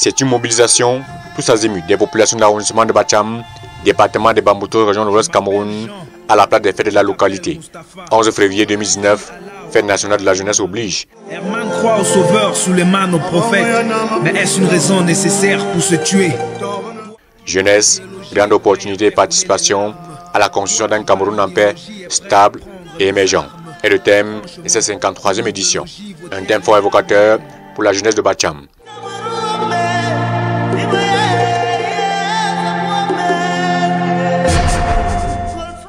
C'est une mobilisation tous azimuts des populations de l'arrondissement de Bacham, département de Bambuto, région de l'Ouest Cameroun, à la place des fêtes de la localité. 11 février 2019, fête nationale de la jeunesse oblige. Herman croit au sauveur, Suleiman au prophète, mais est-ce une raison nécessaire pour se tuer? Jeunesse, grande opportunité et participation à la construction d'un Cameroun en paix, stable et émergent. Et le thème de cette 53e édition. Un thème fort évocateur pour la jeunesse de Bacham.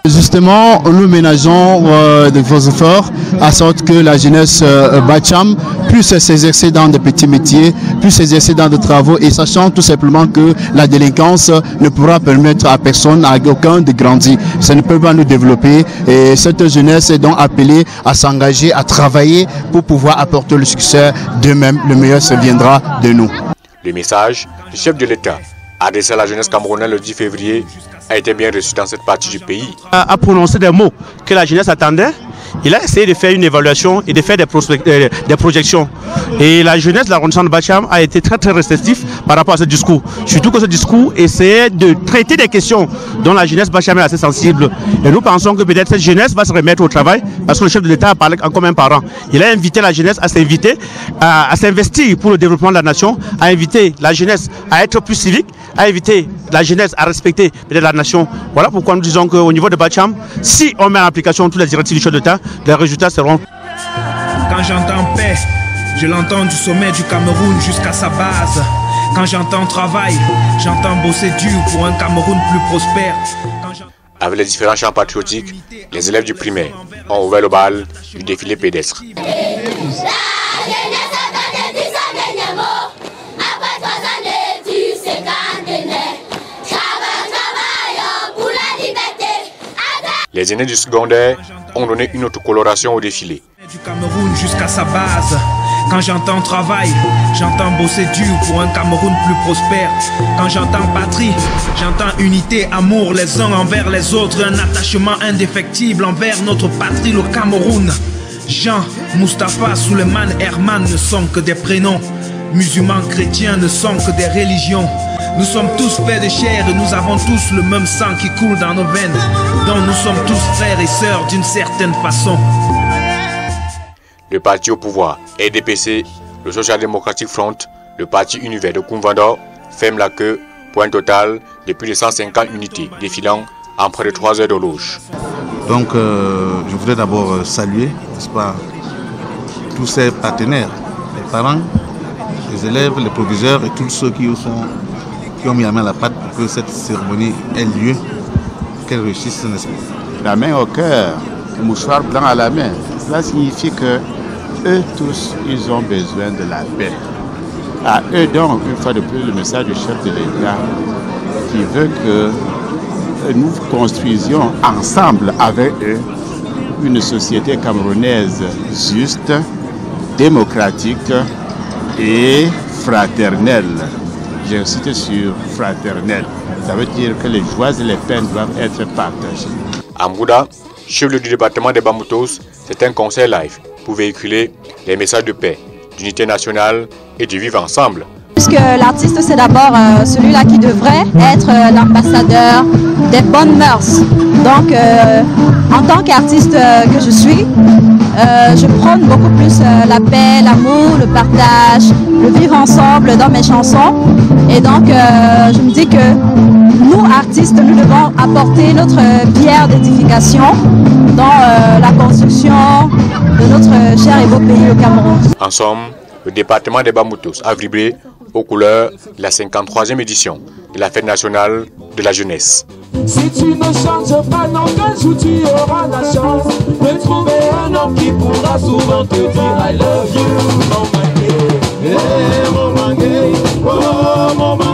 Justement, nous ménageons de vos efforts à sorte que la jeunesse Bacham puisse s'exercer dans de petits métiers, puisse s'exercer dans de travaux et sachant tout simplement que la délinquance ne pourra permettre à personne, à aucun de grandir. Ça ne peut pas nous développer et cette jeunesse est donc appelée à s'engager, à travailler pour pouvoir apporter le succès d'eux-mêmes. Le meilleur se viendra de nous. Le message du chef de l'État adressé à la jeunesse camerounaise le 10 février a été bien reçu dans cette partie du pays. A prononcé des mots que la jeunesse attendait. Il a essayé de faire une évaluation et de faire des projections. Et la jeunesse de l'arrondissement de Bacham a été très réceptive par rapport à ce discours. Surtout que ce discours essayait de traiter des questions dont la jeunesse Bacham est assez sensible. Et nous pensons que peut-être cette jeunesse va se remettre au travail parce que le chef de l'État a parlé en comme un parent. Il a invité la jeunesse à s'inviter, à s'investir pour le développement de la nation, à inviter la jeunesse à être plus civique, à inviter la jeunesse à respecter peut-être la nation. Voilà pourquoi nous disons qu'au niveau de Bacham, si on met en application toutes les directives du chef de l'État, les résultats seront. Quand j'entends paix, je l'entends du sommet du Cameroun jusqu'à sa base. Quand j'entends travail, j'entends bosser dur pour un Cameroun plus prospère. Avec les différents chants patriotiques, les élèves du primaire ont ouvert le bal du défilé pédestre. Les aînés du secondaire ont donné une autre coloration au défilé. Du Cameroun jusqu'à sa base. Quand j'entends travail, j'entends bosser dur pour un Cameroun plus prospère. Quand j'entends patrie, j'entends unité, amour les uns envers les autres, un attachement indéfectible envers notre patrie, le Cameroun. Jean, Mustapha, Suleiman, Herman ne sont que des prénoms. Musulmans, chrétiens ne sont que des religions. Nous sommes tous faits de chair et nous avons tous le même sang qui coule dans nos veines. Donc nous sommes tous frères et sœurs d'une certaine façon. Le parti au pouvoir, RDPC, le Social Democratic Front, le parti univers de Koumvandor ferment la queue pour un total de plus de 150 unités défilant en près de 3 heures d'horloge. Donc je voudrais d'abord saluer, n'est-ce pas, tous ces partenaires, les parents, les élèves, les proviseurs et tous ceux qui ont mis la main à la pâte pour que cette cérémonie ait lieu, qu'elle réussisse, n'est-ce pas. La main au cœur, le mouchoir blanc à la main. Cela signifie que eux tous, ils ont besoin de la paix. À eux donc, une fois de plus, le message du chef de l'État qui veut que nous construisions ensemble avec eux une société camerounaise juste, démocratique et fraternelle. J'insiste sur fraternelle. Ça veut dire que les joies et les peines doivent être partagées. Ambouda, chef du département des Bambutos, c'est un concert live pour véhiculer les messages de paix, d'unité nationale et du vivre ensemble. Puisque l'artiste, c'est d'abord celui-là qui devrait être l'ambassadeur des bonnes mœurs. Donc, en tant qu'artiste que je suis, je prône beaucoup plus la paix, l'amour, le partage, le vivre ensemble dans mes chansons. Et donc, je me dis que nous, artistes, nous devons apporter notre pierre d'édification dans la construction de notre cher et beau pays, le Cameroun. En somme, le département des Bambutos a vibré aux couleurs de la 53e édition de la fête nationale de la jeunesse. Si tu ne chantes pas, non, qu'un jour tu auras la chance de trouver un homme qui pourra souvent te dire I love you. Oh my God, oh my God, oh my God.